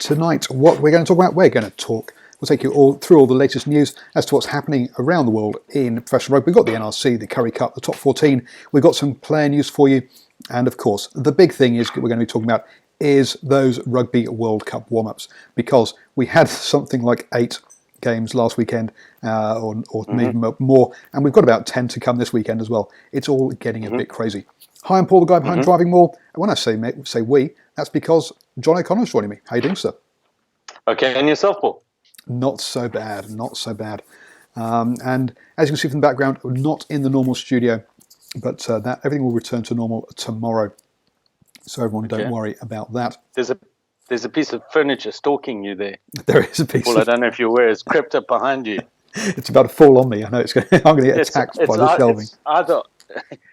tonight, what we're going to talk about, we'll take you all through all the latest news as to what's happening around the world in professional rugby. We've got the NRC, the Currie Cup, the top 14. We've got some player news for you. And of course, the big thing is we're going to be talking about is those Rugby World Cup warm-ups, because we had something like 8 games last weekend, or maybe more, and we've got about 10 to come this weekend as well. It's all getting a bit crazy. Hi, I'm Paul, the guy behind DrivingMaul, and when I say we, that's because John O'Connor's joining me. How you doing, sir? Okay, and yourself, Paul? Not so bad, not so bad. And as you can see from the background, we're not in the normal studio, but that everything will return to normal tomorrow. So everyone, don't worry about that. There's a piece of furniture stalking you there. There is a piece. Paul, I don't know if you're aware, it's crept up behind you. It's about to fall on me. I know I'm going to get attacked by the shelving.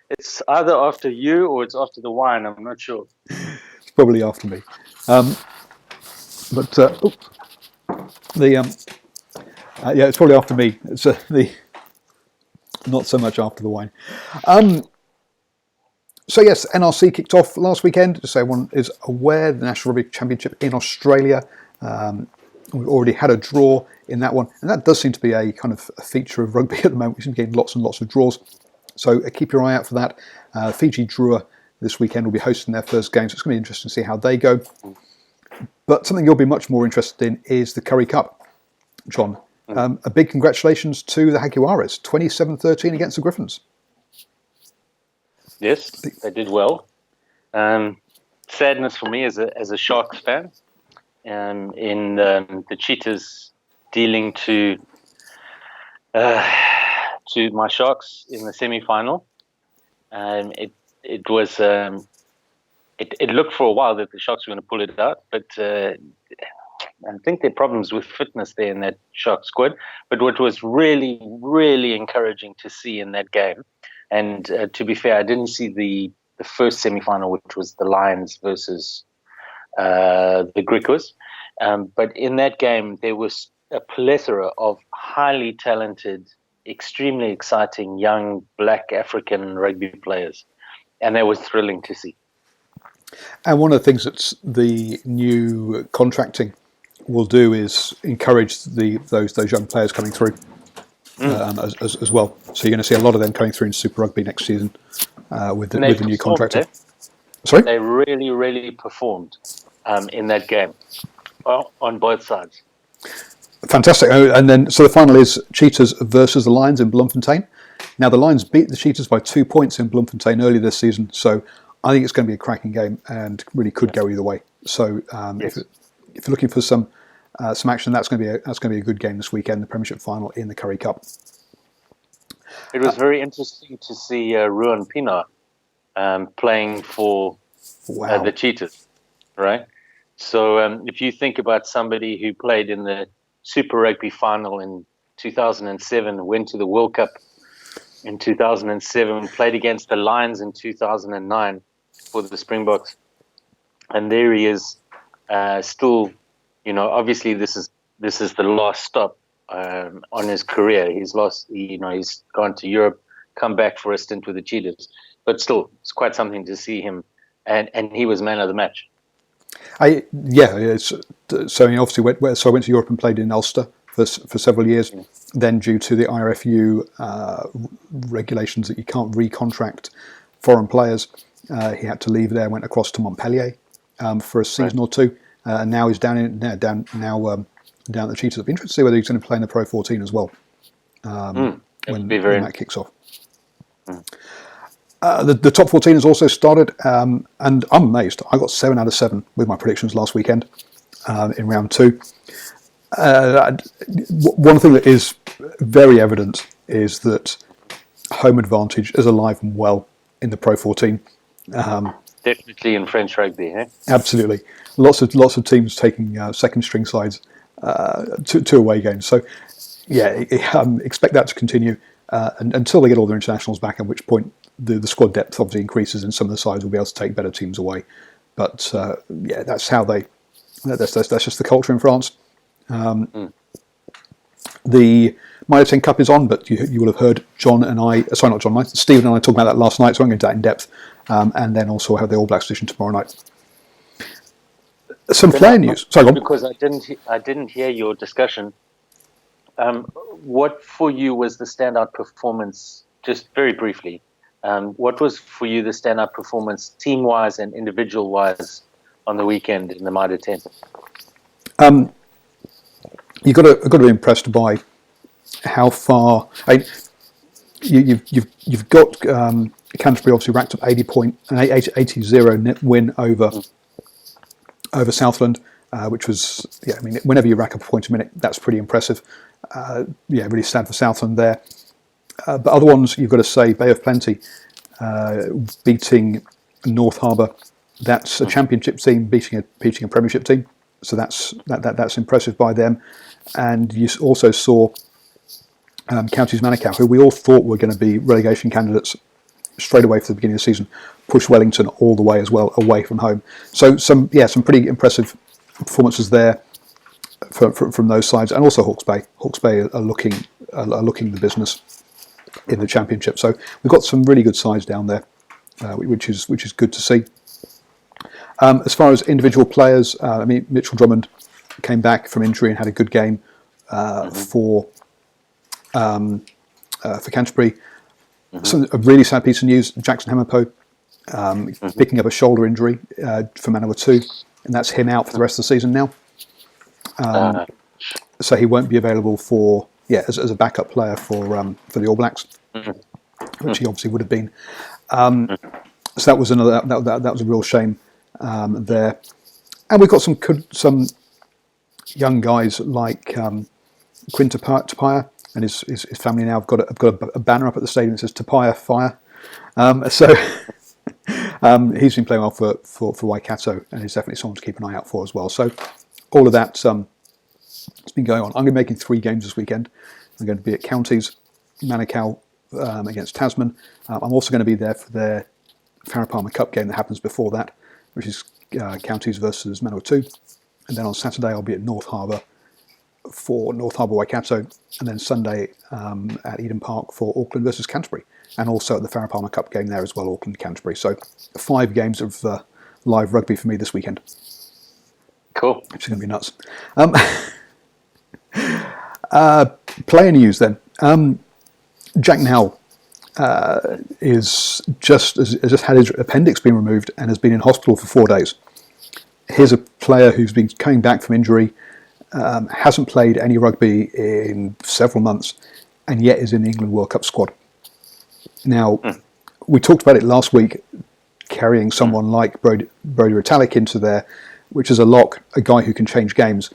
It's either after you or it's after the wine. I'm not sure. It's probably after me. It's probably after me. It's not so much after the wine. So yes, NRC kicked off last weekend. Just so everyone is aware, the National Rugby Championship in Australia. We've already had a draw in that one, and that does seem to be a kind of a feature of rugby at the moment. We seem to be getting lots and lots of draws. So keep your eye out for that. Fiji Drua this weekend will be hosting their first game, so it's going to be interesting to see how they go. But something you'll be much more interested in is the Currie Cup, John. A big congratulations to the Jaguares, 27-13 against the Griffins. Yes, they did well. Sadness for me as a Sharks fan, in the Cheetahs dealing to my Sharks in the semi-final. It looked for a while that the Sharks were going to pull it out, but I think there are problems with fitness there in that Sharks squad. But what was really, really encouraging to see in that game, and to be fair, I didn't see the first semi-final, which was the Lions versus the Griquas. But in that game, there was a plethora of highly talented, extremely exciting young black African rugby players. And that was thrilling to see. And one of the things that the new contracting will do is encourage those young players coming through as well. So you're going to see a lot of them coming through in Super Rugby next season with the new contracting. Sorry? They really, really performed in that game on both sides. Fantastic. And then, so the final is Cheetahs versus the Lions in Bloemfontein. Now, the Lions beat the Cheetahs by 2 points in Bloemfontein earlier this season, so I think it's going to be a cracking game and really could go either way. So if you're looking for some action, that's going to be a good game this weekend, the Premiership final in the Currie Cup. It was very interesting to see Ruan Pienaar playing for the Cheetahs, right? So if you think about somebody who played in the Super Rugby final in 2007, went to the World Cup in 2007, played against the Lions in 2009 for the Springboks, and there he is, still, obviously this is the last stop on his career. He's gone to Europe, come back for a stint with the Cheetahs, but still, it's quite something to see him, and he was man of the match. Obviously I went to Europe and played in Ulster for several years. Then, due to the IRFU regulations that you can't recontract foreign players, he had to leave there. Went across to Montpellier for a season or two, and now he's down at the Cheetahs. It'll be interesting to see whether he's going to play in the Pro 14 as well when that kicks off. The top 14 has also started, and I'm amazed. I got 7 out of 7 with my predictions last weekend in round 2. One thing that is very evident is that home advantage is alive and well in the Pro 14. Definitely in French rugby, eh? Absolutely, lots of teams taking second string sides to away games. So expect that to continue until they get all their internationals back. At which point the squad depth obviously increases, and some of the sides will be able to take better teams away. But that's how that's just the culture in France. The Mitre 10 Cup is on, but you will have heard Stephen and I talking about that last night, so I'm going to go into that in depth, and then also have the All Blacks edition tomorrow night. Some player news. Sorry, go on. Because I didn't hear your discussion. What for you was the standout performance? Just very briefly, what was for you the standout performance, team-wise and individual-wise, on the weekend in the Mitre 10? You've got to be impressed by how far. You've got Canterbury obviously racked up 80-0 net win over Southland, which was whenever you rack up a point a minute, that's pretty impressive. Really sad for Southland there. But other ones you've got to say, Bay of Plenty beating North Harbour. That's a championship team beating a premiership team. So that's impressive by them. And you also saw Counties Manukau, who we all thought were going to be relegation candidates straight away for the beginning of the season, push Wellington all the way as well, away from home. So some pretty impressive performances there from those sides, and also Hawke's Bay. Hawke's Bay are looking the business in the championship. So we've got some really good sides down there, which is good to see. As far as individual players, Mitchell Drummond came back from injury and had a good game for Canterbury. A really sad piece of news: Jackson Hemapo picking up a shoulder injury for Manawa 2, and that's him out for the rest of the season now. So he won't be available for as a backup player for the All Blacks, which he obviously would have been. So that was that was a real shame there. And we've got some young guys like Quinn Tapia and his family now. I've got a banner up at the stadium that says Tapia Fire. So he's been playing well for Waikato, and he's definitely someone to keep an eye out for as well. So all of that it's been going on. I'm going to be making 3 games this weekend. I'm going to be at Counties, Manukau against Tasman. I'm also going to be there for their Farah Palmer Cup game that happens before that, which is Counties versus Manawa 2. And then on Saturday I'll be at North Harbour for North Harbour Waikato, and then Sunday at Eden Park for Auckland versus Canterbury, and also at the Farah Palmer Cup game there as well, Auckland Canterbury. So 5 games of live rugby for me this weekend. Cool. Which is going to be nuts. Player news then. Jack Nowell has just had his appendix being removed and has been in hospital for 4 days. Here's a player who's been coming back from injury, hasn't played any rugby in several months, and yet is in the England World Cup squad. Now, we talked about it last week, carrying someone like Brodie Retallick into there, which is a lock, a guy who can change games.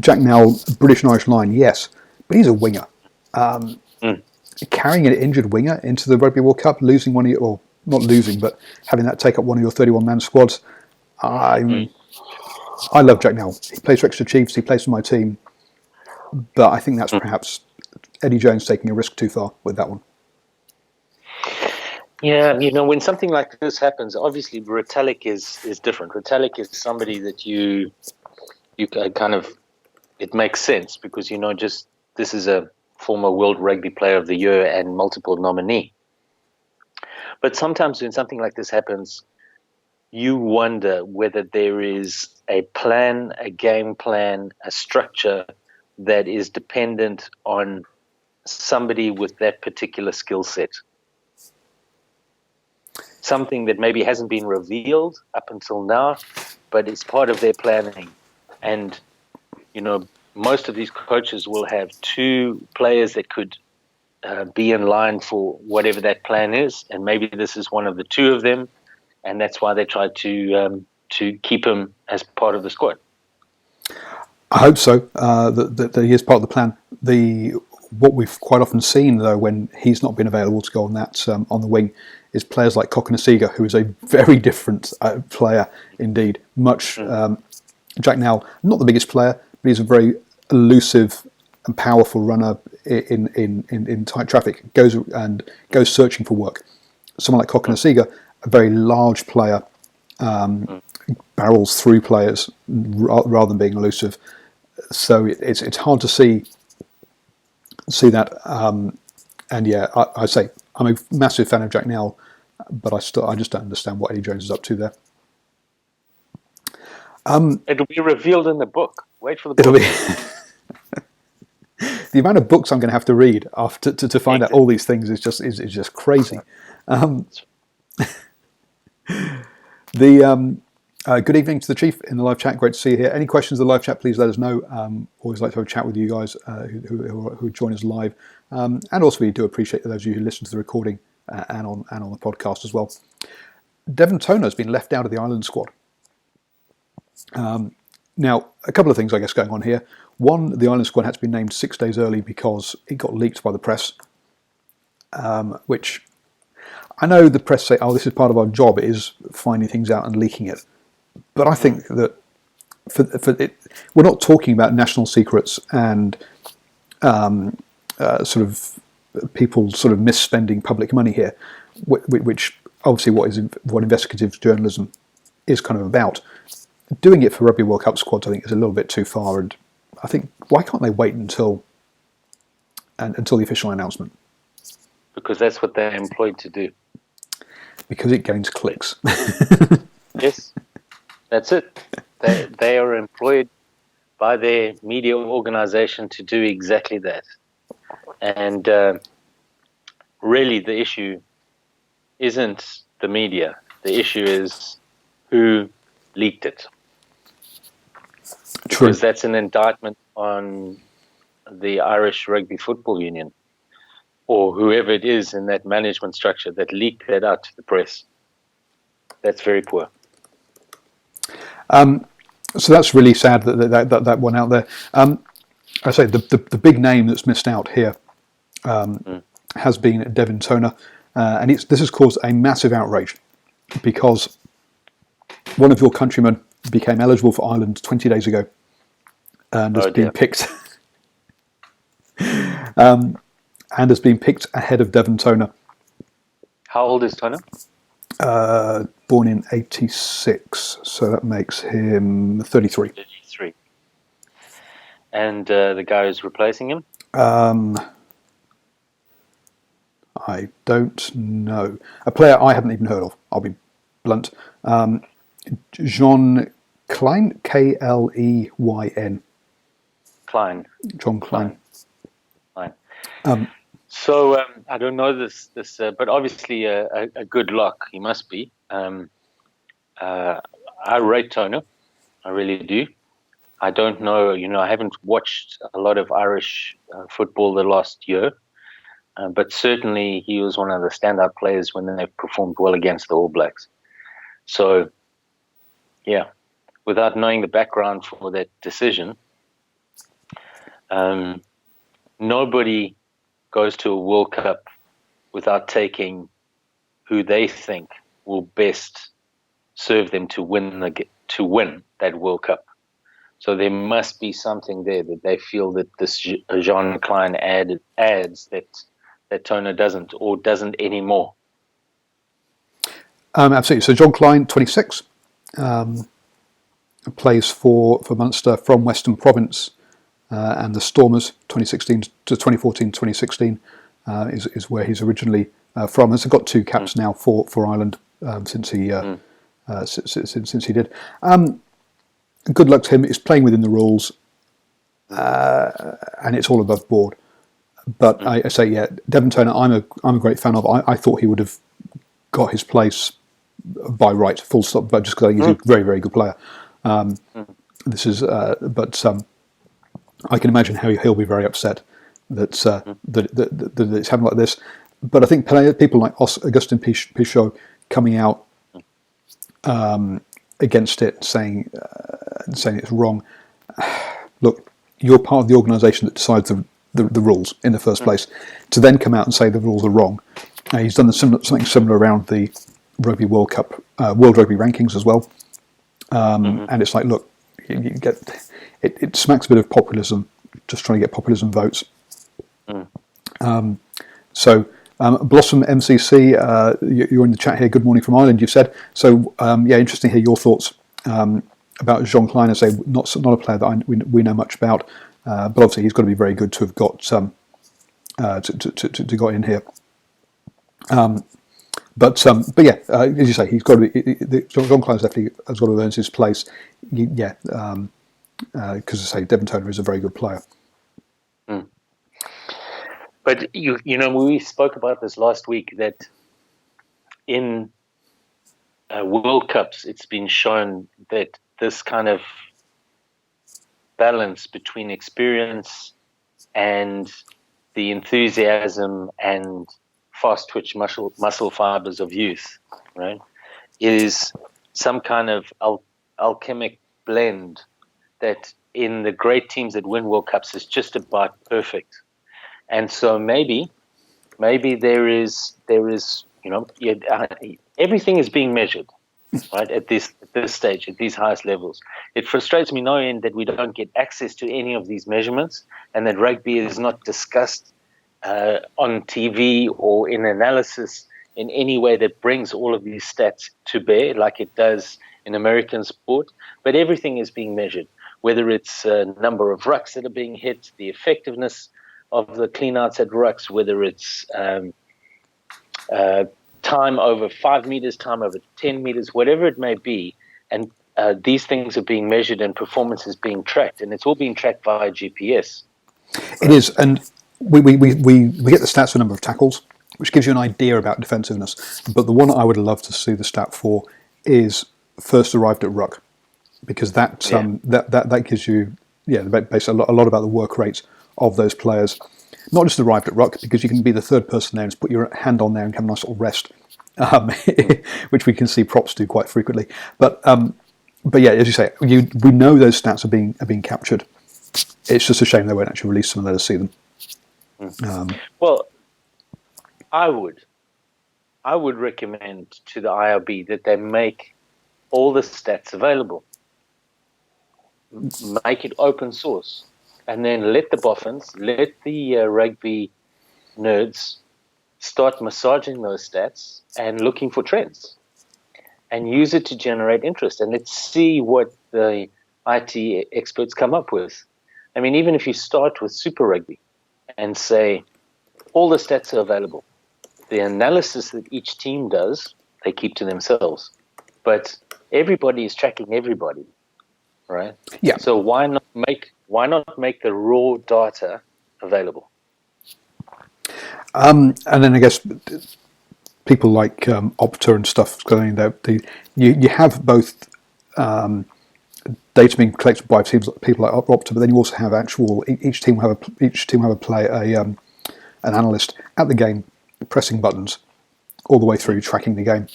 Jack Nowell, British and Irish line, yes, but he's a winger. Carrying an injured winger into the Rugby World Cup, losing one of your, or not losing, but having that take up one of your 31-man squads. I love Jack Nowell. He plays for Exeter Chiefs, he plays for my team, but I think that's perhaps Eddie Jones taking a risk too far with that one. Yeah, when something like this happens, obviously Retallick is different. Retallick is somebody that you kind of, it makes sense because this is a former World Rugby Player of the Year and multiple nominee. But sometimes when something like this happens, you wonder whether there is a plan, a game plan, a structure that is dependent on somebody with that particular skill set. Something that maybe hasn't been revealed up until now, but it's part of their planning. And, most of these coaches will have 2 players that could be in line for whatever that plan is, and maybe this is one of the 2 of them, and that's why they try to keep him as part of the squad. I hope so. That he is part of the plan. What we've quite often seen, though, when he's not been available to go on that on the wing, is players like Kokonasiga, who is a very different player indeed. Jack Nowell, not the biggest player, but he's a very elusive and powerful runner in tight traffic. Goes searching for work. Someone like Kokonasiga, a very large player, barrels through players rather than being elusive. So it's hard to see that. And yeah, I say I'm a massive fan of Jack Nowell, but I just don't understand what Eddie Jones is up to there. It'll be revealed in the book. Wait for the It'll book. be the amount of books I'm going to have to read after to find out all these things is just crazy. Good evening to the Chief in the live chat. Great to see you here. Any questions in the live chat, please let us know. Always like to have a chat with you guys who join us live. And also we do appreciate those of you who listen to the recording and on the podcast as well. Devon Toner has been left out of the Ireland squad. Now, a couple of things, I guess, going on here. One, the Ireland squad had to be named 6 days early because it got leaked by the press, which I know the press say, oh, this is part of our job, is finding things out and leaking it. But I think that we're not talking about national secrets and sort of people sort of misspending public money here, which obviously what investigative journalism is kind of about. Doing it for Rugby World Cup squads, I think, is a little bit too far, and I think, why can't they wait until the official announcement? Because that's what they're employed to do. Because it gains clicks. Yes, that's it. They are employed by their media organization to do exactly that. And really the issue isn't the media. The issue is who leaked it. True. Because that's an indictment on the Irish Rugby Football Union or whoever it is in that management structure that leaked that out to the press. That's very poor. So that's really sad that one out there. I say the big name that's missed out here has been Devon Toner, and this has caused a massive outrage because one of your countrymen became eligible for Ireland 20 days ago and has been picked ahead of Devon Toner. How old is Toner? Born in 86, so that makes him 33. 33. And the guy who's replacing him? I don't know. A player I haven't even heard of, I'll be blunt. John Klein, Kleyn. Klein. John Klein. So I don't know this, but obviously a good lock he must be. I rate Toner, I really do. I don't know, I haven't watched a lot of Irish football the last year, but certainly he was one of the standout players when they performed well against the All Blacks. So, yeah, without knowing the background for that decision, nobody goes to a World Cup without taking who they think will best serve them to win that World Cup. So there must be something there that they feel that this Jean Klein adds that Toner doesn't or doesn't anymore. Absolutely. So John Klein, 26, plays for Munster from Western Province, and the Stormers, 2016 to 2014, 2016 is where he's originally from. He's got 2 caps now for Ireland since he did. Good luck to him. He's playing within the rules, and it's all above board. But I say, yeah, Devon Toner, I'm a great fan of. I thought he would have got his place by right, full stop. But just because I think he's a very, very good player. This is, but I can imagine how he'll be very upset that it's happened like this. But I think people like Augustin Pichot coming out against it, saying it's wrong. Look, you're part of the organisation that decides the rules in the first place. To then come out and say the rules are wrong. He's done something similar around the Rugby World Cup, World Rugby rankings as well. And it's like, look, you get it smacks a bit of populism, just trying to get populism votes. So Blossom MCC, you're in the chat here. Good morning from Ireland, you've said. So yeah, interesting to hear your thoughts about Jean Klein. I say not a player that we know much about, but obviously he's got to be very good to have got to got in here. But yeah, as you say, he's got to be. John Klein's definitely has got to earn his place. Yeah, because I say Devon Toner is a very good player. Mm. But we spoke about this last week that in World Cups, it's been shown that this kind of balance between experience and the enthusiasm and fast twitch muscle fibers of youth, right, is some kind of alchemic blend that in the great teams that win World Cups is just about perfect. And so maybe there is everything is being measured, right, at this stage, at these highest levels. It frustrates me no end that we don't get access to any of these measurements, and that rugby is not discussed on TV or in analysis in any way that brings all of these stats to bear like it does in American sport. But everything is being measured, whether it's number of rucks that are being hit, the effectiveness of the cleanouts at rucks, whether it's time over 5 meters, time over 10 meters, whatever it may be. And these things are being measured and performance is being tracked, and it's all being tracked via GPS. It is, and we get the stats for number of tackles, which gives you an idea about defensiveness. But the one I would love to see the stat for is first arrived at ruck, because that gives you basically a lot about the work rate of those players. Not just arrived at ruck, because you can be the third person there and just put your hand on there and have a nice little rest, which we can see props do quite frequently. But yeah, as you say, we know those stats are being captured. It's just a shame they won't actually release them and let us see them. Well, I would recommend to the IRB that they make all the stats available, make it open source, and then let the boffins, let the rugby nerds start massaging those stats and looking for trends, and use it to generate interest. And let's see what the IT experts come up with. I mean, even if you start with Super Rugby and say all the stats are available, the analysis that each team does, they keep to themselves. But everybody is tracking everybody, right? Yeah. So why not make the raw data available? And then I guess people like Opta and stuff going there. You have both data being collected by people like Opta, but then you also have each team will have an analyst at the game pressing buttons all the way through tracking the game.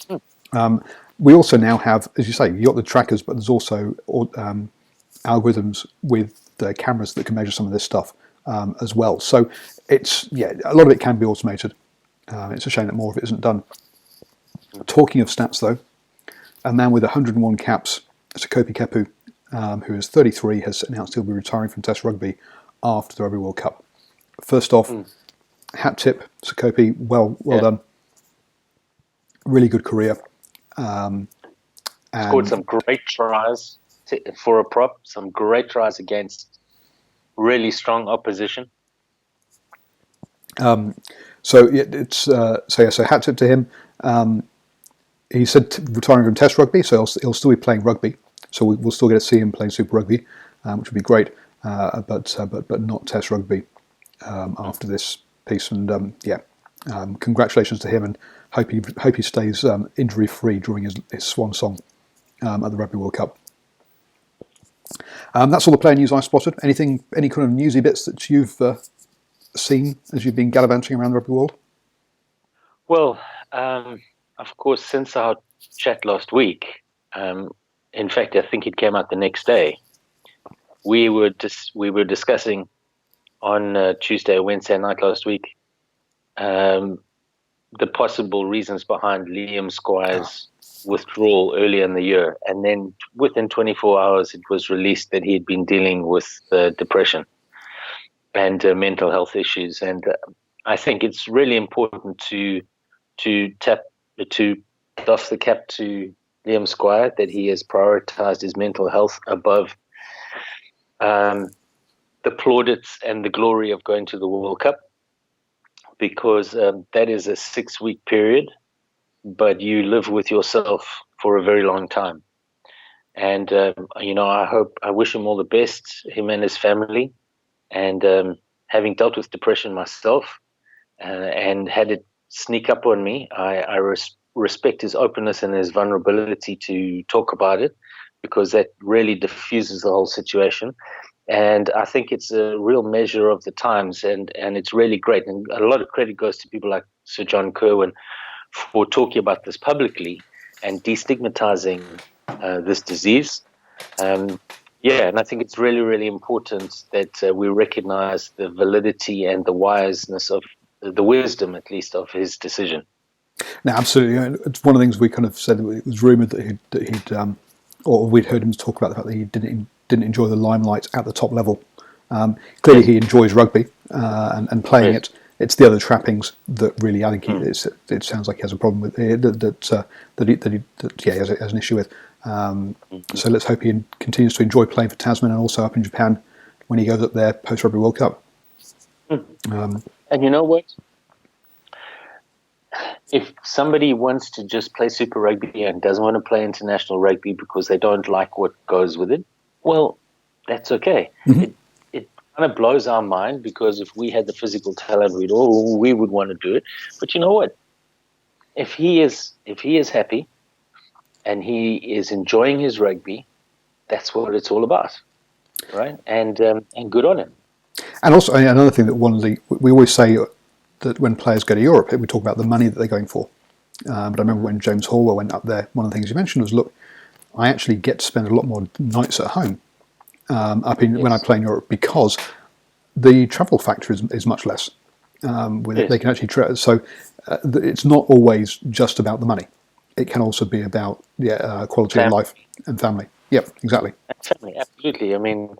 We also now have, as you say, you got the trackers, but there's also algorithms with the cameras that can measure some of this stuff as well. So a lot of it can be automated. It's a shame that more of it isn't done. Talking of stats, though, a man with 101 caps, Sekope Kepu, who is 33, has announced he'll be retiring from Test Rugby after the Rugby World Cup. First off, hat tip, Sekope, well done. Really good career. Scored some great tries for a prop, some great tries against really strong opposition. So hat tip to him. He said retiring from Test Rugby, so he'll still be playing rugby. So we'll still get to see him playing Super Rugby, which would be great. But not Test Rugby after this piece. And congratulations to him, and hope he stays injury free during his swan song at the Rugby World Cup. That's all the player news I spotted. Any kind of newsy bits that you've seen as you've been gallivanting around the rugby world? Well, of course, since our chat last week, in fact, I think it came out the next day. We were discussing on Tuesday or Wednesday night last week the possible reasons behind Liam Squire's withdrawal earlier in the year, and then within 24 hours, it was released that he had been dealing with depression and mental health issues. And I think it's really important to doff the cap to Liam Squire that he has prioritized his mental health above the plaudits and the glory of going to the World Cup, because that is a 6-week period but you live with yourself for a very long time. And, I wish him all the best, him and his family. And having dealt with depression myself and had it sneak up on me, I respect his openness and his vulnerability to talk about it, because that really diffuses the whole situation. And I think it's a real measure of the times, and it's really great. And a lot of credit goes to people like Sir John Kerwin for talking about this publicly and destigmatizing this disease. And I think it's really, really important that we recognize the validity and the wiseness of the wisdom, at least, of his decision. No, absolutely. It's one of the things we kind of said. It was rumoured that he'd or we'd heard him talk about the fact that he didn't enjoy the limelight at the top level. Clearly, he enjoys rugby and playing it. It's the other trappings that really, I think, it sounds like he has a problem with that he has an issue with. So let's hope he continues to enjoy playing for Tasman and also up in Japan when he goes up there post Rugby World Cup. And you know what? If somebody wants to just play Super Rugby and doesn't want to play international rugby because they don't like what goes with it, well, that's okay. Mm-hmm. It kind of blows our mind, because if we had the physical talent, we would want to do it. But you know what? If he is happy and he is enjoying his rugby, that's what it's all about, right? And good on him. And also another thing that we always say that when players go to Europe, we talk about the money that they're going for. But I remember when James Hallwell went up there, one of the things he mentioned was, look, I actually get to spend a lot more nights at home when I play in Europe, because the travel factor is much less. They can actually travel. So it's not always just about the money. It can also be about quality of life and family. Yep, exactly. Family, absolutely. I mean,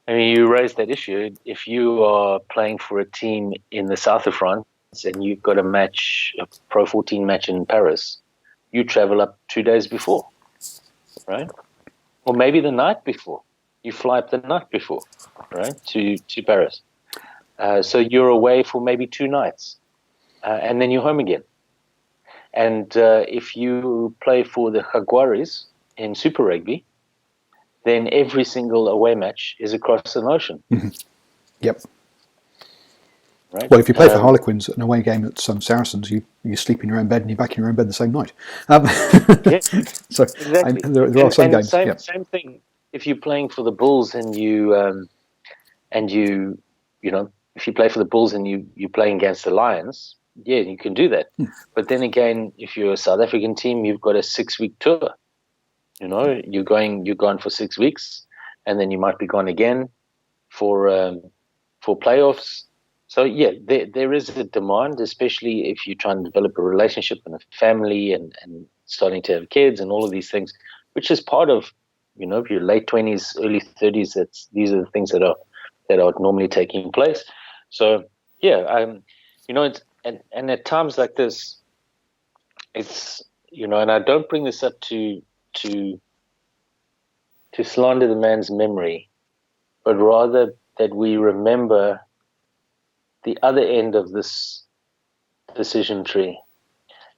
you raised that issue. If you are playing for a team in the south of France and you've got a Pro 14 match in Paris, you travel up 2 days before, right? Or maybe the night before. You fly up the night before, right, to Paris. So you're away for maybe 2 nights, and then you're home again. And if you play for the Jaguares in Super Rugby, then every single away match is across an ocean. Mm-hmm. Yep. Right? Well, if you play for Harlequins, an away game at some Saracens, you sleep in your own bed and you're back in your own bed the same night. So exactly. There are some games. Same thing. If you're playing for the Bulls and if you play for the Bulls and you're playing against the Lions, you can do that. But then again, if you're a South African team, you've got a 6-week tour. You're gone for 6 weeks, and then you might be gone again for playoffs. So there is a demand, especially if you're trying to develop a relationship and a family and starting to have kids and all of these things, which is part of your late 20s, early 30s. These are the things that are normally taking place. So it's and at times like this, it's and I don't bring this up to slander the man's memory, but rather that we remember the other end of this decision tree.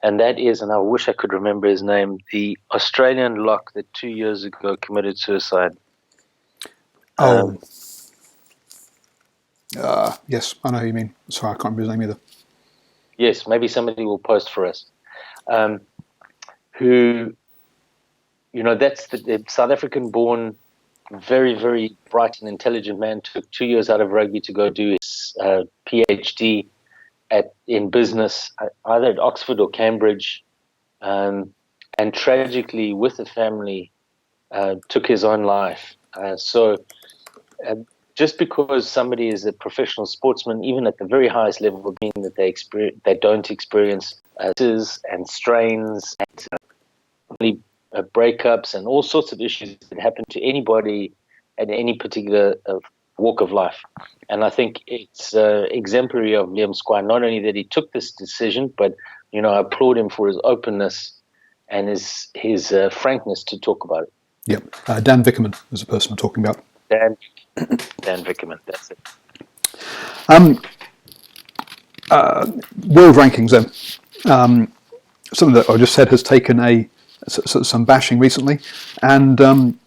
And that is, and I wish I could remember his name, the Australian lock that 2 years ago committed suicide. Yes, I know who you mean. Sorry, I can't remember his name either. Yes, maybe somebody will post for us. Who, that's the South African-born, very, very bright and intelligent man, took 2 years out of rugby to go do his PhD in business, either at Oxford or Cambridge, and tragically, with the family, took his own life. Just because somebody is a professional sportsman, even at the very highest level, would mean that they don't experience and strains and breakups and all sorts of issues that happen to anybody at any particular walk of life. And I think it's exemplary of Liam Squire, not only that he took this decision, but I applaud him for his openness and his frankness to talk about it. Yep. Dan Vickerman is the person I'm talking about. Dan Vickerman, that's it. World rankings then. something that I just said has taken some bashing recently, and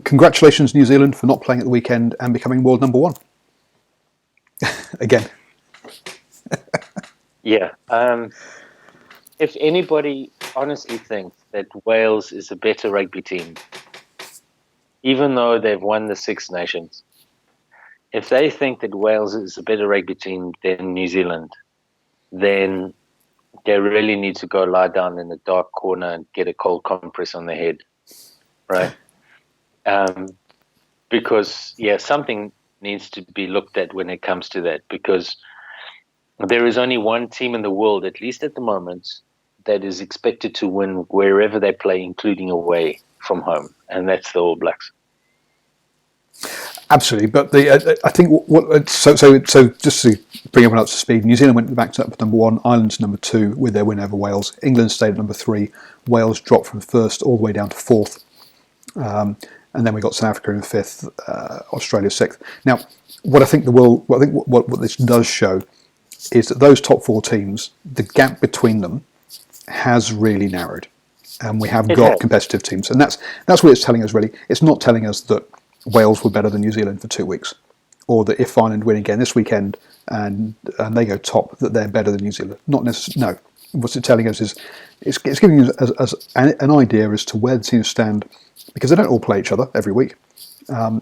congratulations New Zealand for not playing at the weekend and becoming world number one again. Yeah. If anybody honestly thinks that Wales is a better rugby team, even though they've won the Six Nations, if they think that Wales is a better rugby team than New Zealand, then they really need to go lie down in a dark corner and get a cold compress on their head, right? Because, something needs to be looked at when it comes to that, because there is only one team in the world, at least at the moment, that is expected to win wherever they play, including away from home, and that's the All Blacks. Absolutely, but I think so just to bring everyone up to speed, New Zealand went back to number one, Ireland to number two with their win over Wales. England stayed at number three. Wales dropped from first all the way down to fourth, and then we got South Africa in fifth, Australia sixth. Now, what I think what this does show is that those top four teams, the gap between them has really narrowed, and we have got competitive teams, and that's what it's telling us. Really, it's not telling us that Wales were better than New Zealand for 2 weeks, or that if Ireland win again this weekend and they go top, that they're better than New Zealand. Not necessarily. No, what's it telling us is it's giving us an idea as to where the teams stand, because they don't all play each other every week, and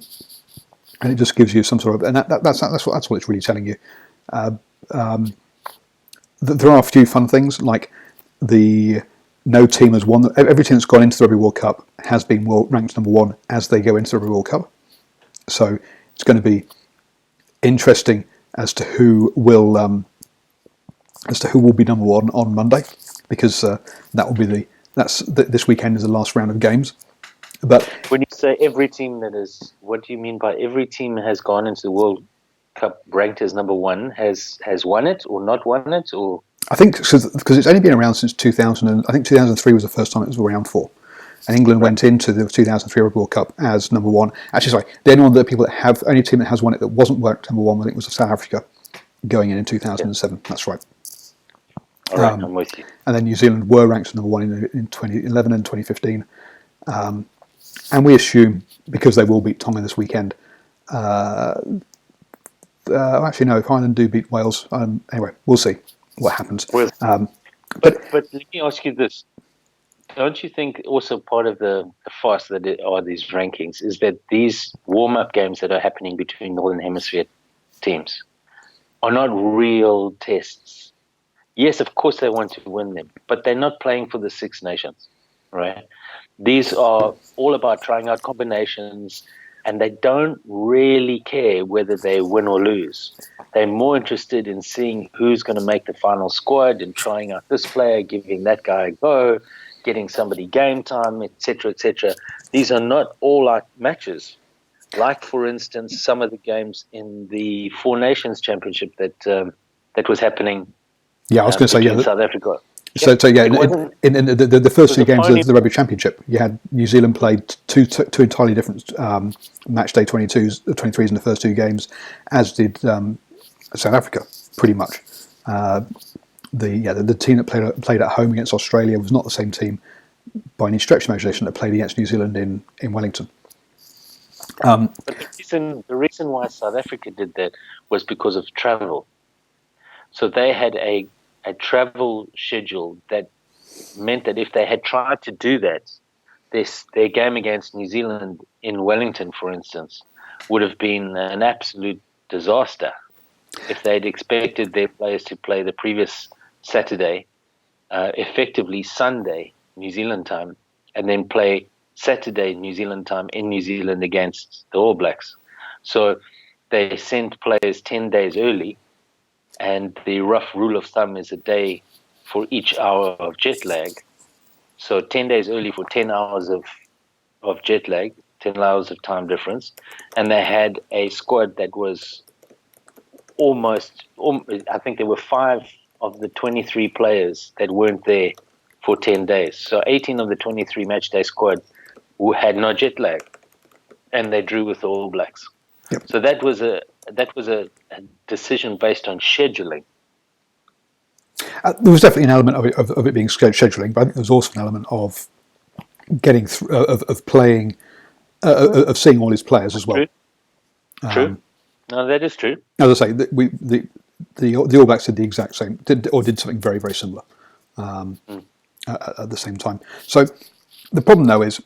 it just gives you some sort of, and that's what it's really telling you. There are a few fun things, like no team has won. Every team that's gone into the Rugby World Cup has been ranked number one as they go into the Rugby World Cup. So it's going to be interesting as to who will be number one on Monday, because that will be this weekend is the last round of games. But when you say every team what do you mean by every team has gone into the World Cup ranked as number one has won it or not won it? Or I think because it's only been around since 2000, and I think 2003 was the first time it was around for. And England went into the 2003 Rugby World Cup as number one. Actually, sorry, the only team that has won it that wasn't ranked number one, I think, was South Africa going in 2007. Yeah. That's right. All right, I'm with you. And then New Zealand were ranked number one in 2011 and 2015. And we assume, because they will beat Tonga this weekend, actually no, if Ireland do beat Wales, anyway, we'll see what happens. But let me ask you this. Don't you think also part of the farce that are these rankings is that these warm-up games that are happening between Northern Hemisphere teams are not real tests? Yes, of course they want to win them, but they're not playing for the Six Nations, right? These are all about trying out combinations, and they don't really care whether they win or lose. They're more interested in seeing who's going to make the final squad and trying out this player, giving that guy a go, getting somebody game time, etc., etc. These are not all-out matches. Like, for instance, some of the games in the Four Nations Championship that was happening. Yeah, I was going to say, South Africa. So in the first two games of the Rugby Championship, you had New Zealand played two entirely different match day 22s, 23s in the first two games, as did South Africa, pretty much. The team that played at home against Australia was not the same team by any stretch of imagination that played against New Zealand in Wellington. But the reason why South Africa did that was because of travel. So they had a travel schedule that meant that if they had tried to do that, their game against New Zealand in Wellington, for instance, would have been an absolute disaster. If they'd expected their players to play the previous Saturday, effectively Sunday, New Zealand time, and then play Saturday, New Zealand time in New Zealand against the All Blacks. So they sent players 10 days early, and the rough rule of thumb is a day for each hour of jet lag. So 10 days early for 10 hours of jet lag, 10 hours of time difference. And they had a squad that was I think there were 5 of the 23 players that weren't there for 10 days. So 18 of the 23 matchday squad who had no jet lag, and they drew with the All Blacks. Yep. So that was a decision based on scheduling. There was definitely an element of it being scheduling, but I think there was also an element of getting through, of playing, of seeing all his players as well. True. No, that is true. As I say, the All Blacks did the exact same, did something very, very similar at the same time. So the problem though is,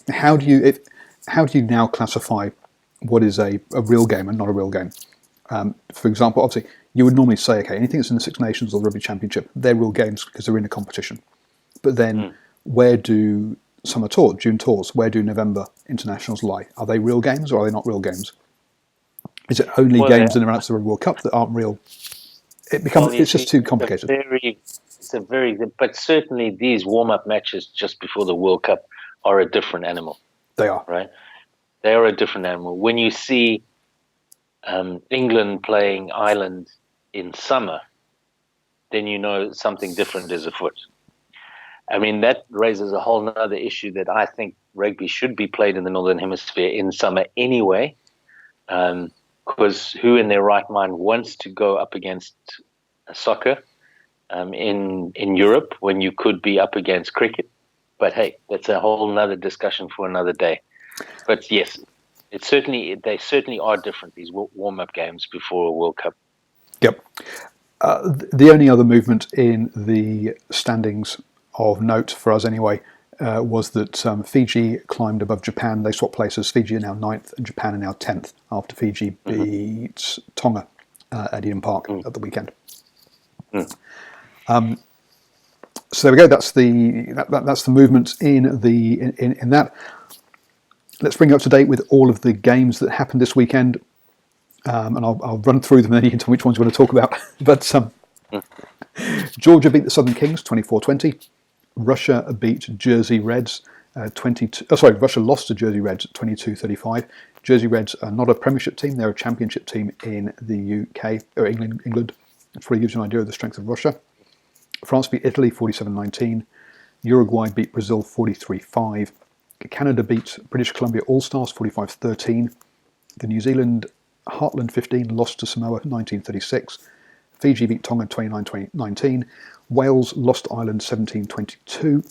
how do you now classify what is a real game and not a real game? For example, obviously, you would normally say, okay, anything that's in the Six Nations or the Rugby Championship, they're real games because they're in a competition. But then, where do summer tours, June tours, where do November internationals lie? Are they real games or are they not real games? Is it only games in and around the World Cup that aren't real? It's just too complicated. But certainly these warm-up matches just before the World Cup are a different animal. They are. Right? They are a different animal. When you see England playing Ireland in summer, then you know something different is afoot. I mean, that raises a whole other issue that I think rugby should be played in the Northern Hemisphere in summer anyway, because who in their right mind wants to go up against soccer in Europe when you could be up against cricket? But hey, that's a whole other discussion for another day. But yes, they certainly are different, these warm-up games before a World Cup. Yep. The only other movement in the standings of note for us anyway was that Fiji climbed above Japan. They swapped places. Fiji are now 9th and Japan are now 10th after Fiji beat Tonga at Eden Park at the weekend. So there we go. That's the movement in that. Let's bring you up to date with all of the games that happened this weekend, and I'll run through them and then you can tell which ones you want to talk about. But Georgia beat the Southern Kings 24-20. Russia beat Jersey Reds 22. Russia lost to Jersey Reds 22-35. Jersey Reds are not a Premiership team; they're a Championship team in the UK or England. It probably gives you an idea of the strength of Russia. France beat Italy 47-19. Uruguay beat Brazil 43-5. Canada beat British Columbia All-Stars 45-13. The New Zealand Heartland 15 lost to Samoa 19-36. Fiji beat Tonga 29-19. Wales lost to Ireland 17-22.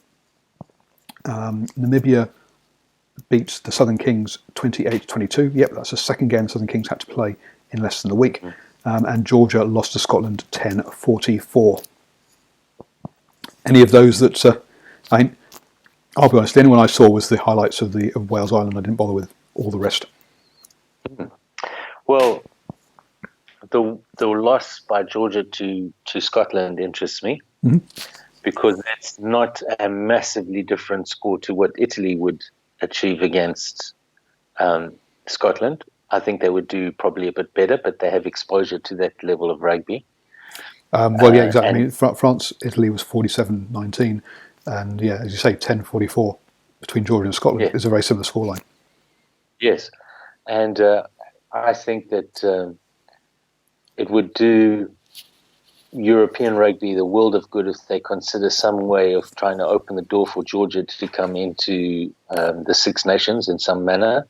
Namibia beat the Southern Kings 28-22. Yep, that's the second game the Southern Kings had to play in less than a week. And Georgia lost to Scotland 10-44. Any of those that I'll be honest, the only one I saw was the highlights of Wales Island. I didn't bother with all the rest. Well, the loss by Georgia to Scotland interests me because that's not a massively different score to what Italy would achieve against Scotland. I think they would do probably a bit better, but they have exposure to that level of rugby. Yeah, exactly. I mean, France, Italy was 47-19. And yeah, as you say, 10-44 between Georgia and Scotland is a very similar scoreline. Yes, and I think that it would do European rugby the world of good if they consider some way of trying to open the door for Georgia to come into the Six Nations in some manner.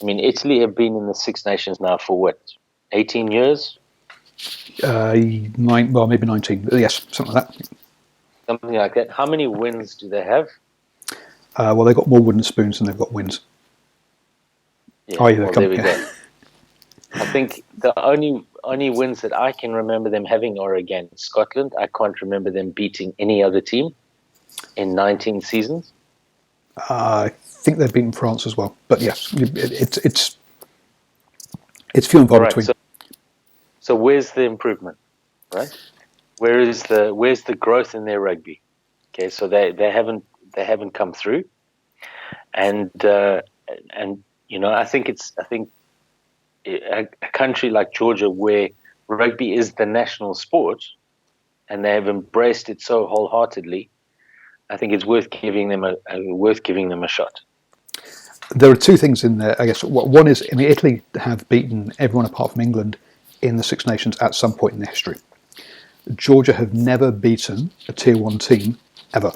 I mean, Italy have been in the Six Nations now for what, 18 years? Maybe 19. Yes, something like that. Something like that. How many wins do they have? Well, they've got more wooden spoons than they've got wins. Yeah, there we go. I think the only wins that I can remember them having are against Scotland. I can't remember them beating any other team in 19 seasons. I think they've beaten France as well. But yes, it's few and far between. So where's the improvement, right? Where's the growth in their rugby? Okay, so they haven't come through, and you know, I think a country like Georgia, where rugby is the national sport, and they have embraced it so wholeheartedly, I think it's worth giving them a shot. There are two things in there, I guess. One is, I mean, Italy have beaten everyone apart from England in the Six Nations at some point in their history. Georgia have never beaten a Tier 1 team ever.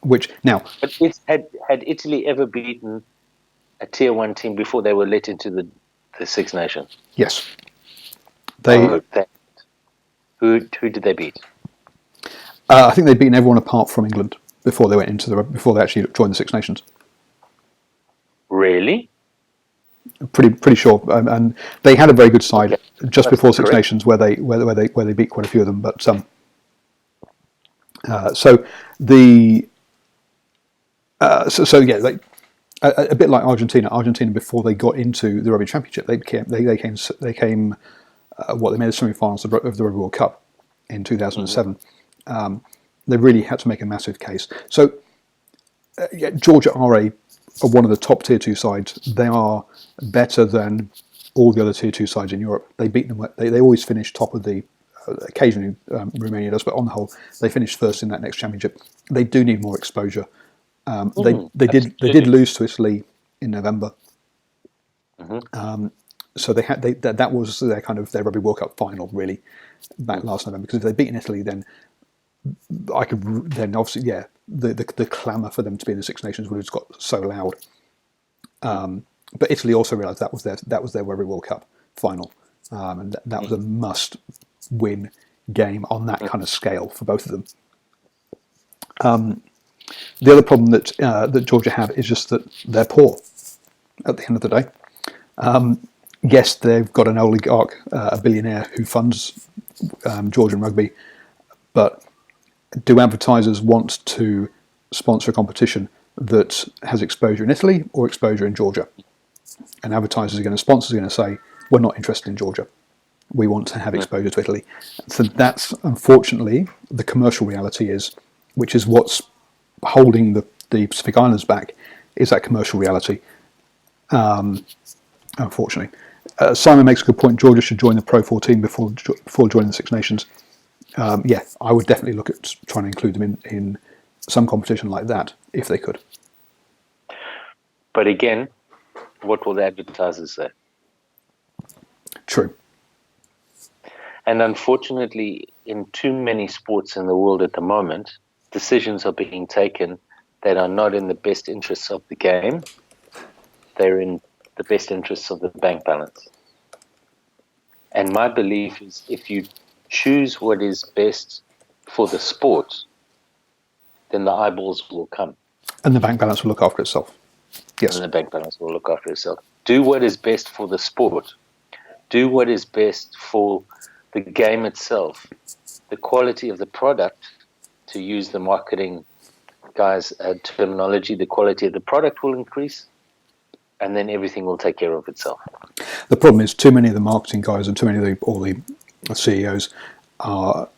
Which now, but had Italy ever beaten a Tier 1 team before they were let into the Six Nations? Yes, Who did they beat? I think they'd beaten everyone apart from England before they went before they actually joined the Six Nations. Really? Pretty sure, and they had a very good side just before Six correct. Nations, where they beat quite a few of them. But so yeah, a bit like Argentina. Argentina, before they got into the Rugby Championship, they came what they made the semi-finals of the Rugby World Cup in 2007. They really had to make a massive case. So Georgia are one of the top tier 2 sides. They are better than all the other tier 2 sides in Europe. They beat them. They always finish top of the. Occasionally, Romania does, but on the whole, they finished first in that next championship. They do need more exposure. They did lose to Italy in November. So that was their kind of their Rugby World Cup final, really, back last November. Because if they'd beaten Italy, then obviously the clamour for them to be in the Six Nations would have got so loud. But Italy also realised that was their Rugby World Cup final, and that was a must-win game on that kind of scale for both of them. The other problem that Georgia have is just that they're poor. At the end of the day, yes, they've got an oligarch, a billionaire who funds Georgian rugby, but do advertisers want to sponsor a competition that has exposure in Italy or exposure in Georgia? And sponsors are going to say, we're not interested in Georgia. We want to have exposure to Italy. So that's unfortunately the commercial reality which is what's holding the Pacific Islands back, is that commercial reality. Unfortunately, Simon makes a good point. Georgia should join the Pro 14 before joining the Six Nations. Yeah, I would definitely look at trying to include them in some competition like that if they could. But again, what will the advertisers say? True. And unfortunately, in too many sports in the world at the moment, decisions are being taken that are not in the best interests of the game. They're in the best interests of the bank balance. And my belief is if you choose what is best for the sport, then the eyeballs will come. And the bank balance will look after itself. Yes. And the bank balance will look after itself. Do what is best for the sport. Do what is best for the game itself. The quality of the product, to use the marketing guys' terminology, the quality of the product will increase, and then everything will take care of itself. The problem is too many of the marketing guys and too many of all the CEOs have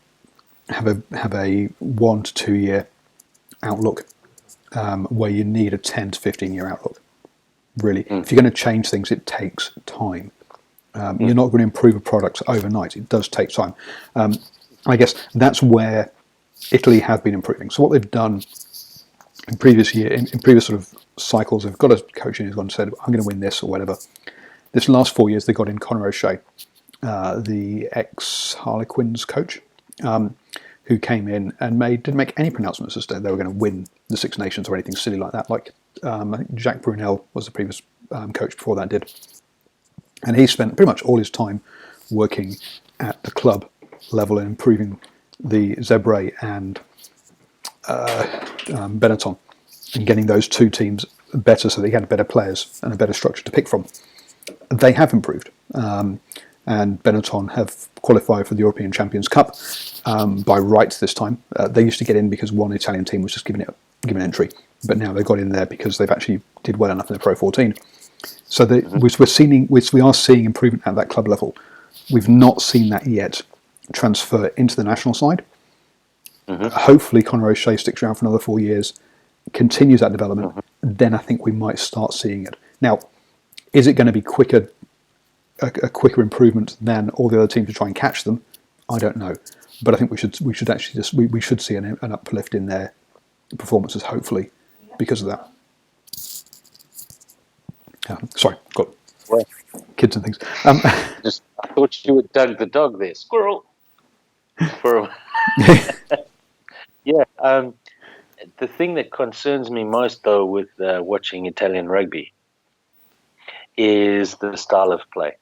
a 1 to 2 year outlook, where you need a 10 to 15 year outlook. Really, if you're going to change things, it takes time. You're not going to improve a product overnight. It does take time. I guess that's where Italy have been improving. So what they've done in previous sort of cycles, they've got a coach in who's gone and said, I'm going to win this or whatever. This last 4 years, they got in Conor O'Shea, the ex-Harlequins coach, who came in and didn't make any pronouncements as to they were going to win the Six Nations or anything silly like that. Like I think Jacques Brunel was the previous coach before that did. And he spent pretty much all his time working at the club level and improving the Zebre and Benetton and getting those two teams better so they had better players and a better structure to pick from. They have improved. And Benetton have qualified for the European Champions Cup by right this time. They used to get in because one Italian team was just given entry, but now they got in there because they've actually did well enough in the Pro 14. So we are seeing improvement at that club level. We've not seen that yet transfer into the national side. Hopefully Conor O'Shea sticks around for another 4 years, continues that development, then I think we might start seeing it. Now, is it going to be a quicker improvement than all the other teams to try and catch them? I don't know, but I think we should actually we should see an uplift in their performances, hopefully, because of that. Sorry, got kids and things. I thought you would Doug the dog there. Squirrel. Yeah. The thing that concerns me most, though, with watching Italian rugby is the style of play,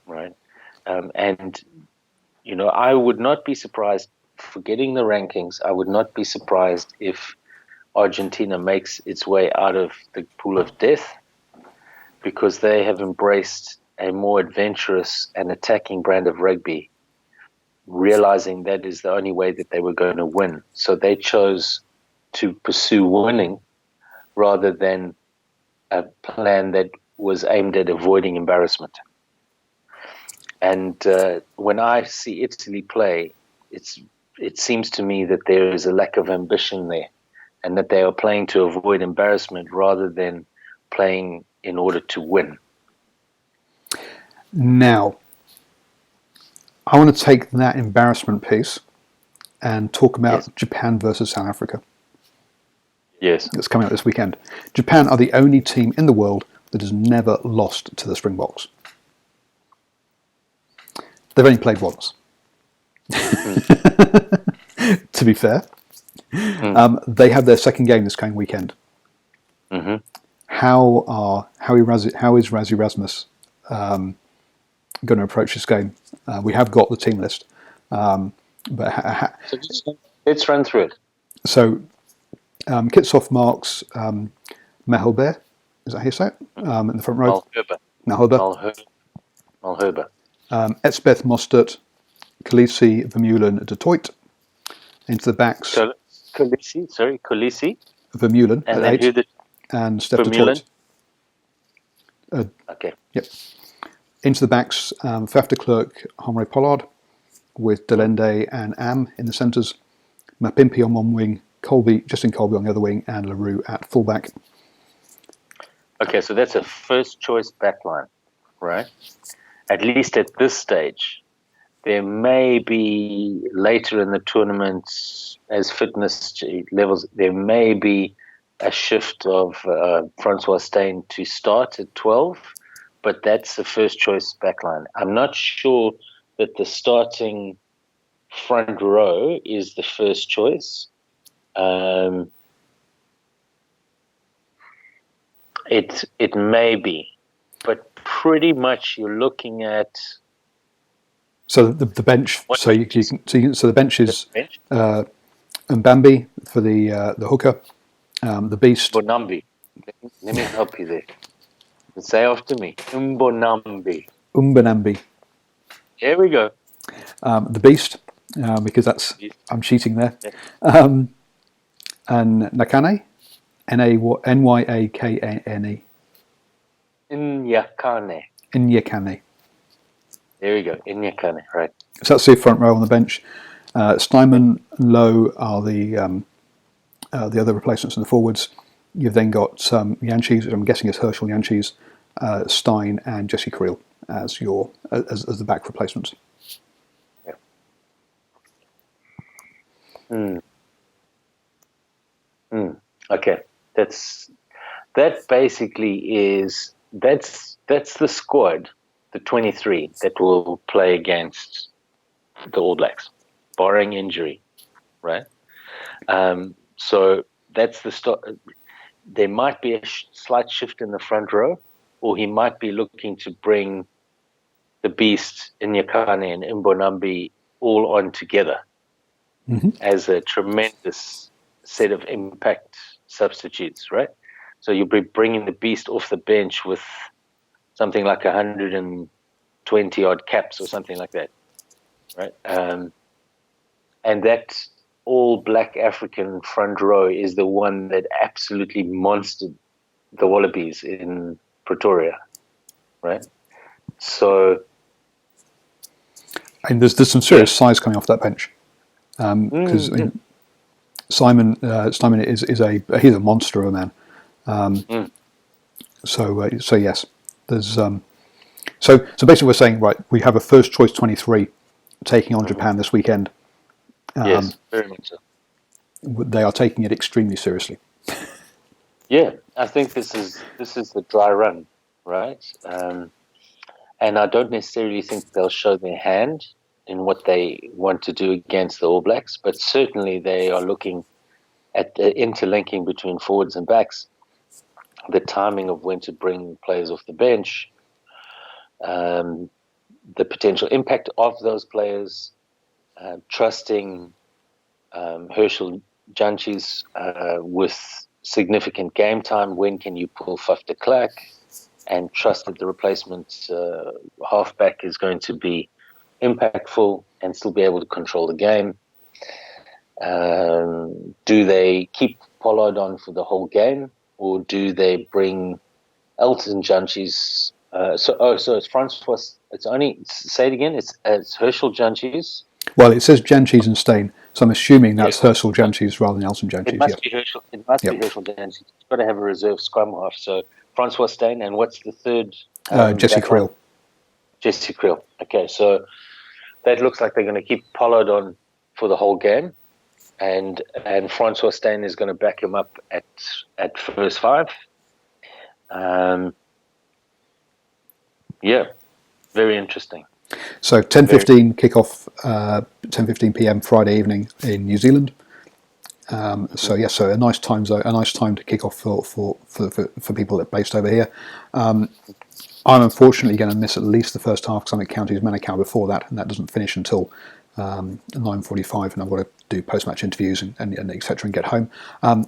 right? And I would not be surprised, forgetting the rankings, I would not be surprised if Argentina makes its way out of the pool of death, because they have embraced a more adventurous and attacking brand of rugby, realizing that is the only way that they were going to win. So they chose to pursue winning rather than a plan that was aimed at avoiding embarrassment. And when I see Italy play, it seems to me that there is a lack of ambition there, and that they are playing to avoid embarrassment rather than playing in order to win. Now, I want to take that embarrassment piece and talk about Japan versus South Africa. Yes. That's coming up this weekend. Japan are the only team in the world that has never lost to the Springboks. They've only played once. To be fair. They have their second game this coming weekend. Mm-hmm. How is Rassie Rasmus going to approach this game? We have got the team list, but so let's run through it. So Kitshoff marks Mahelber, is that how you say it? In the front row. Malherbe. Etzbeth Mostert, Khaleesi, Vermeulen, de Toit. Into the backs. Khaleesi. Vermeulen and at 8. And Steph de Toit. Okay. Yep. Into the backs, Faf de Klerk, Henri Pollard, with Delende and Am in the centres. Mapimpi on one wing, Justin Colby on the other wing, and LaRue at fullback. Okay, so that's a first choice backline, right? At least at this stage. There may be later in the tournament, as fitness levels, there may be a shift of Francois Steyn to start at 12, but that's the first choice backline. I'm not sure that the starting front row is the first choice. It may be, but pretty much you're looking at. So the bench. So the bench is Mbambi for the hooker, the beast. Mbonambi. Let me help you there. Say after me. Mbonambi. Here we go. The beast, because I'm cheating there. Yeah. And Nakane, Nyakane. Nyakane. There we go. Nyakane, right. So that's the front row on the bench. Steinman and Lowe are the other replacements in the forwards. You've then got Yanchis, which I'm guessing is Herschel Yanchis, Stein and Jesse Creel as the back replacements. Yeah. Okay, that basically is that's the squad, the 23 that will play against the All Blacks, barring injury, right? So that's the start. There might be a slight shift in the front row, or he might be looking to bring the beast Nyakane and Mbonambi all on together as a tremendous set of impact substitutes, right? So you'll be bringing the beast off the bench with something like 120 odd caps or something like that, right? And that all black African front row is the one that absolutely monstered the Wallabies in Pretoria, right? So, and there's some serious size coming off that bench because Simon is he's a monster of a man. So yes, there's so basically we're saying, right, we have a first choice 23 taking on Japan this weekend. Yes, very much so. They are taking it extremely seriously. Yeah, I think this is the dry run, right? And I don't necessarily think they'll show their hand in what they want to do against the All Blacks, but certainly they are looking at the interlinking between forwards and backs, the timing of when to bring players off the bench, the potential impact of those players, trusting Herschel Jantjies with significant game time. When can you pull Faf de Klerk? And trust that the replacement halfback is going to be impactful and still be able to control the game. Do they keep Pollard on for the whole game, or do they bring Elton Jantjies? So it's Francois. It's only, say it again. It's Herschel Jantjies. Well, it says Jantjies and Steyn, so I'm assuming that's Herschel Jantjies rather than Elton Jantjies. It must be Herschel. It must be Herschel Jantjies. It's got to have a reserve scrum half. So Francois Steyn, and what's the third? Jesse Creel. Jesse Creel. Okay, so that looks like they're going to keep Pollard on for the whole game, and Francois Steyn is going to back him up at first five. Yeah, very interesting. So 10:15 kickoff, 10:15 p.m. Friday evening in New Zealand. So a nice time zone, a nice time to kick off for people that are based over here. I'm unfortunately going to miss at least the first half because I'm at Counties Manukau before that, and that doesn't finish until 9:45, and I've got to do post-match interviews and etc. and get home. I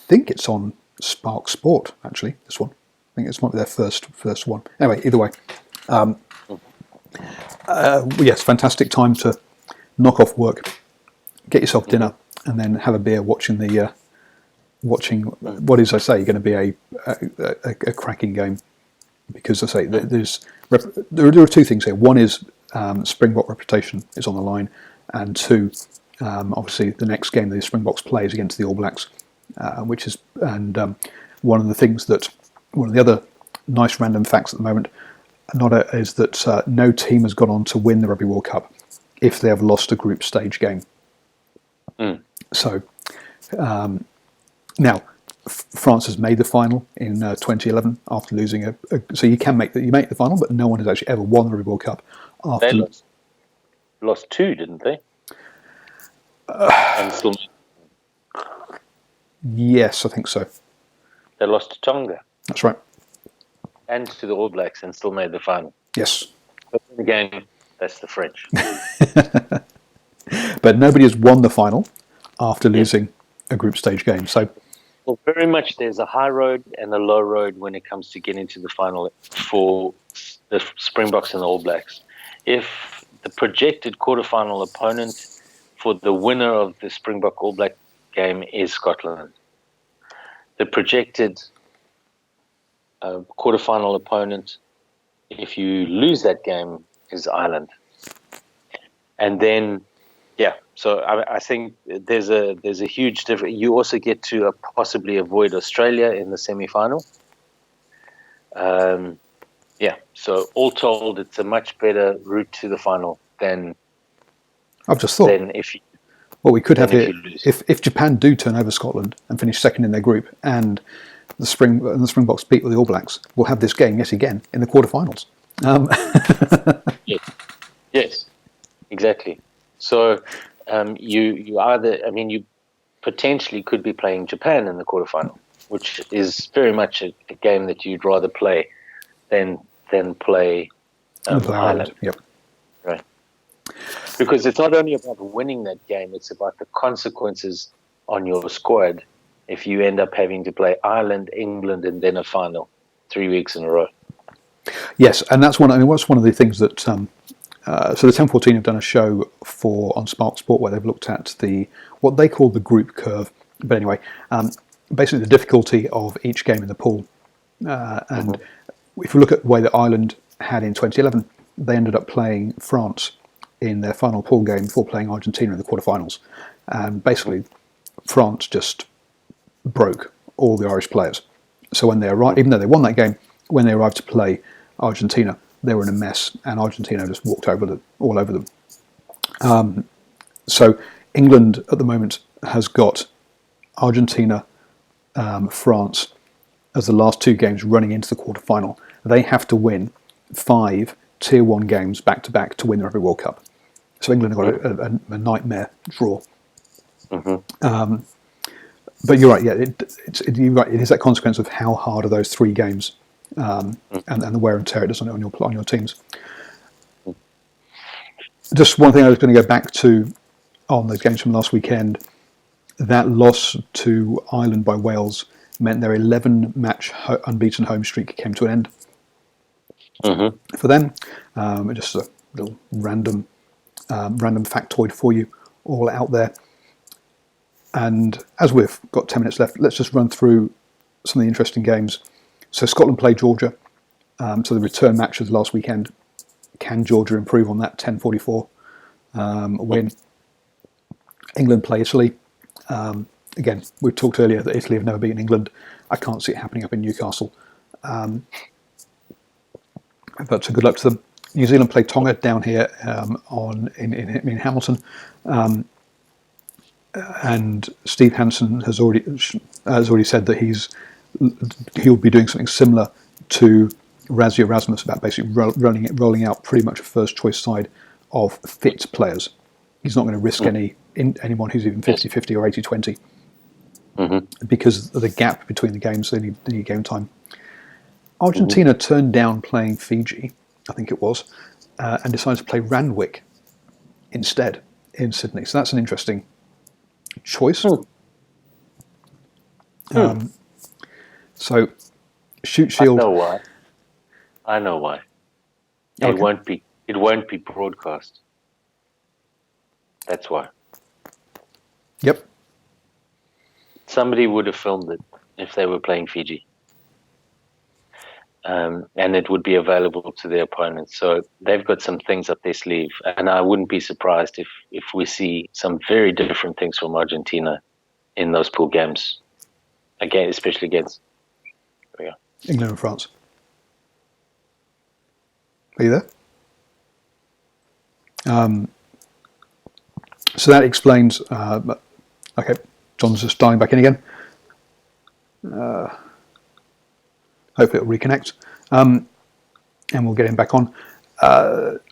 think it's on Spark Sport actually. This one, I think it's might be their first one. Anyway, either way, yes, fantastic time to knock off work, get yourself dinner, and then have a beer watching what is, I say, going to be a cracking game, because I say there are two things here. One is Springbok reputation is on the line, and two, obviously the next game the Springboks play is against the All Blacks, one of the other nice random facts at the moment is that no team has gone on to win the Rugby World Cup if they have lost a group stage game. So now France has made the final in 2011 after losing so you make the final, but no one has actually ever won the Rugby World Cup after. They lost two, didn't they? And still, yes, I think so. They lost to Tonga. That's right. And to the All Blacks, and still made the final. Yes. But again, that's the French. But nobody has won the final after losing a group stage game. So, well, very much there's a high road and a low road when it comes to getting to the final for the Springboks and the All Blacks. If the projected quarterfinal opponent for the winner of the Springbok All Black game is Scotland, the projected quarterfinal opponent, if you lose that game, is Ireland. And then, so I think there's a huge difference. You also get to possibly avoid Australia in the semi-final. So all told, it's a much better route to the final than I've just thought. What we could have here, if Japan do turn over Scotland and finish second in their group, and the Springboks beat the All Blacks, we'll have this game yet again in the quarterfinals. Yes, exactly. So you potentially could be playing Japan in the quarterfinal, which is very much a game that you'd rather play than play Ireland. Yep. Right. Because it's not only about winning that game, it's about the consequences on your squad if you end up having to play Ireland, England, and then a final 3 weeks in a row. Yes, and that's one of the things that so the 1014 have done a show on Spark Sport where they've looked at what they call the group curve. But anyway, basically the difficulty of each game in the pool. And if you look at the way that Ireland had in 2011, they ended up playing France in their final pool game before playing Argentina in the quarterfinals. And basically, France just broke all the Irish players. So when they arrived, even though they won that game, when they arrived to play Argentina, they were in a mess, and Argentina just walked all over them. So England at the moment has got Argentina, France as the last two games running into the quarterfinal. They have to win 5 Tier 1 games back-to-back to win the Rugby World Cup. So England have got a nightmare draw. But you're right, you're right. It is that consequence of how hard are those 3 games, and the wear and tear it does on your teams. Just one thing I was going to go back to on those games from last weekend. That loss to Ireland by Wales meant their 11-match unbeaten home streak came to an end for them. Just a little random factoid for you all out there. And as we've got 10 minutes left, let's just run through some of the interesting games. So Scotland play Georgia. So the return match of last weekend. Can Georgia improve on that 10-44 win? England play Italy. Again, we talked earlier that Italy have never beaten England. I can't see it happening up in Newcastle. But so good luck to them. New Zealand play Tonga down here in Hamilton. And Steve Hansen has already said that he'll be doing something similar to Rassie Erasmus about basically rolling out pretty much a first choice side of fit players. He's not going to risk anyone who's even 50-50 or 80-20 because of the gap between the games. They need game time. Argentina turned down playing Fiji, I think it was, and decided to play Randwick instead in Sydney. So that's an interesting choice. So Shoot Shield. I know why. Okay. It won't be broadcast. That's why. Yep. Somebody would have filmed it if they were playing Fiji. And it would be available to their opponents. So they've got some things up their sleeve. And I wouldn't be surprised if we see some very different things from Argentina in those pool games. Again, especially against England and France. Are you there? So that explains... okay, John's just dialing back in again. Hopefully it'll reconnect. And we'll get him back on.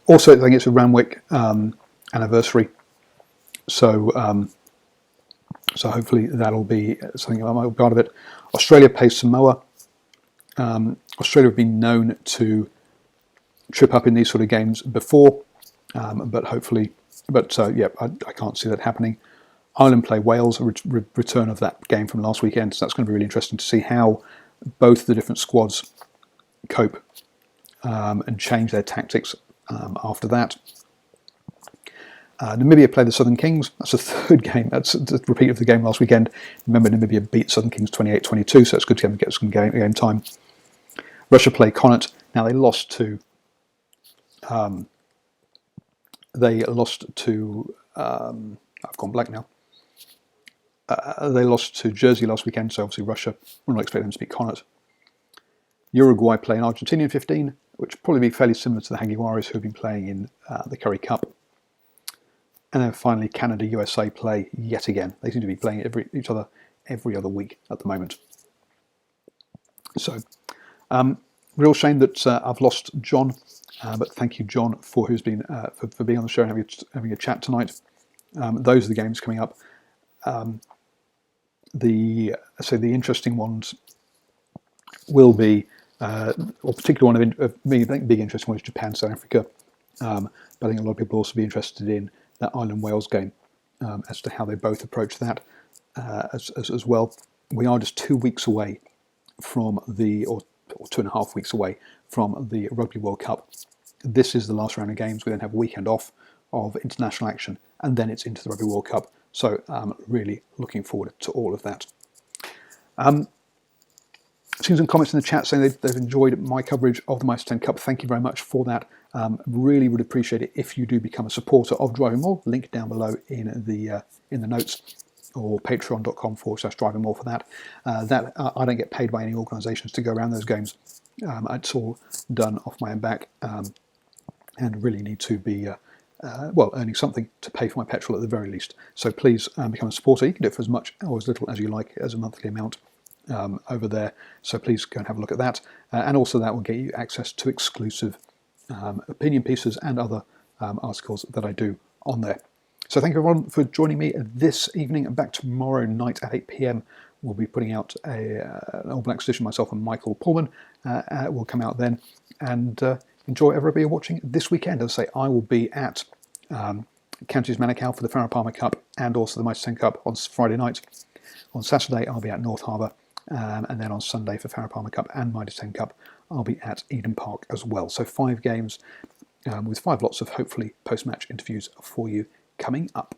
Also, I think it's a Randwick anniversary. So hopefully that'll be something that might be part of it. Australia plays Samoa. Australia have been known to trip up in these sort of games before, but I can't see that happening. Ireland play Wales, a return of that game from last weekend, so that's going to be really interesting to see how both the different squads cope and change their tactics after that. Namibia play the Southern Kings. That's a third game. That's a repeat of the game last weekend. Remember, Namibia beat Southern Kings 28-22, so it's good to get some game time. Russia play Connacht. Now they lost to. I've gone blank now. They lost to Jersey last weekend, so obviously Russia, we're not expecting them to beat Connacht. Uruguay play an Argentinian 15, which will probably be fairly similar to the Jaguares who have been playing in the Currie Cup. And then finally, Canada, USA play yet again. They seem to be playing each other every other week at the moment. So, real shame that I've lost John, but thank you, John, for who's been for being on the show and having a chat tonight. Those are the games coming up. The interesting ones will be, or particularly one of me, I think big interesting one is Japan, South Africa. But I think a lot of people will also be interested in that Ireland-Wales game as to how they both approach that as well. We are just 2 weeks away from or 2.5 weeks away from the Rugby World Cup. This is the last round of games. We then have a weekend off of international action, and then it's into the Rugby World Cup. So really looking forward to all of that. Seen some comments in the chat saying they've enjoyed my coverage of the Mitre 10 Cup. Thank you very much for that. Really would appreciate it if you do become a supporter of DrivingMaul. Link down below in the notes, or patreon.com/DrivingMaul for that. I don't get paid by any organisations to go around those games. It's all done off my own back, and really need to be earning something to pay for my petrol at the very least. So please become a supporter. You can do it for as much or as little as you like as a monthly amount over there. So please go and have a look at that. And also that will get you access to exclusive opinion pieces and other articles that I do on there. So thank you everyone for joining me this evening, and back tomorrow night at 8 p.m. we'll be putting out an All Blacks edition. Myself and Michael Pullman will come out then, and enjoy everybody watching this weekend. As I say, I will be at Counties Manukau for the Farah Palmer Cup and also the Mitre 10 Cup on Friday night. On Saturday, I'll be at North Harbour, and then on Sunday for Farah Palmer Cup and Mitre 10 Cup, I'll be at Eden Park as well. So 5 games with 5 lots of hopefully post-match interviews for you coming up.